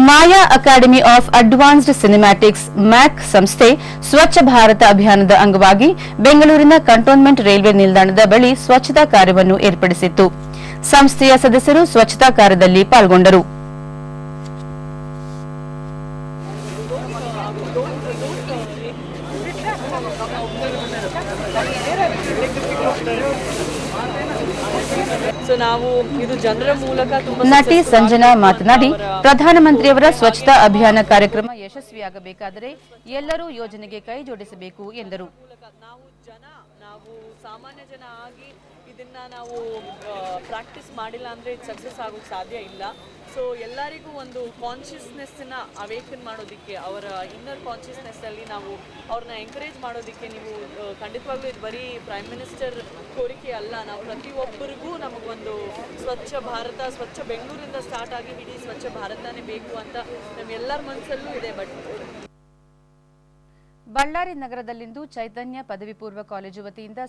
Maya academy of advanced cinematics MAAC ಸಂಸ್ಥೆ ಸ್ವಚ್ಛ ಭಾರತ ಅಭಿಯಾನದ ಅಂಗವಾಗಿ ಬೆಂಗಳೂರಿನ ಕಂಟೋನ್ಮೆಂಟ್ ರೈಲ್ವೆ ನಿಲ್ದಾಣದ ಬಳಿ ಸ್ವಚ್ಛತಾ ಕಾರ್ಯವನ್ನು ಏರ್ಪಡಿಸಿತ್ತು. ಸಂಸ್ಥೆಯ ಸದಸ್ಯರು ಸ್ವಚ್ಛತಾ ಕಾರ್ಯದಲ್ಲಿ ಪಾಲ್ಗೊಂಡರು. ನಟಿ ಸಂಜನಾ ಮಾತನಾಡಿ, ಪ್ರಧಾನಮಂತ್ರಿಯವರ ಸ್ವಚ್ಛತಾ ಅಭಿಯಾನ ಕಾರ್ಯಕ್ರಮ ಯಶಸ್ವಿಯಾಗಬೇಕಾದರೆ ಎಲ್ಲರೂ ಯೋಜನೆಗೆ ಕೈ ಜೋಡಿಸಬೇಕು ಎಂದರು. ಸಾಮಾನ್ಯ ಜನ ಆಗಿ ಇದನ್ನ ನಾವು ಪ್ರಾಕ್ಟೀಸ್ ಮಾಡಿಲ್ಲ ಅಂದ್ರೆ ಸಕ್ಸಸ್ ಆಗೋಕ್ಕೆ ಸಾಧ್ಯ ಇಲ್ಲ. ಸೊ ಎಲ್ಲರಿಗೂ ಒಂದು ಕಾನ್ಷಿಯಸ್ನೆಸ್ನ ಅವೇಕನ್ ಮಾಡೋದಕ್ಕೆ, ಅವರ ಇನ್ನರ್ ಕಾನ್ಷಿಯಸ್ನೆಸ್ ಅಲ್ಲಿ ನಾವು ಅವ್ರನ್ನ ಎಂಕರೇಜ್ ಮಾಡೋದಕ್ಕೆ ನೀವು ಖಂಡಿತವಾಗ್ಲೂ ಇದು ಬರೀ ಪ್ರೈಮ್ ಮಿನಿಸ್ಟರ್ ಕೋರಿಕೆ ಅಲ್ಲ. ನಾವು ಪ್ರತಿಯೊಬ್ಬರಿಗೂ ನಮಗೊಂದು ಸ್ವಚ್ಛ ಭಾರತ, ಸ್ವಚ್ಛ ಬೆಂಗಳೂರಿಂದ ಸ್ಟಾರ್ಟ್ ಆಗಿ ಇಡೀ ಸ್ವಚ್ಛ ಭಾರತನೇ ಬೇಕು ಅಂತ ನಮ್ಮೆಲ್ಲರ ಮನಸ್ಸಲ್ಲೂ ಇದೆ. ಬಳ್ಳಾರಿ ನಗರದಲ್ಲಿಂದು ಚೈತನ್ಯ ಪದವಿ ಪೂರ್ವ ಕಾಲೇಜು ವತಿಯಿಂದ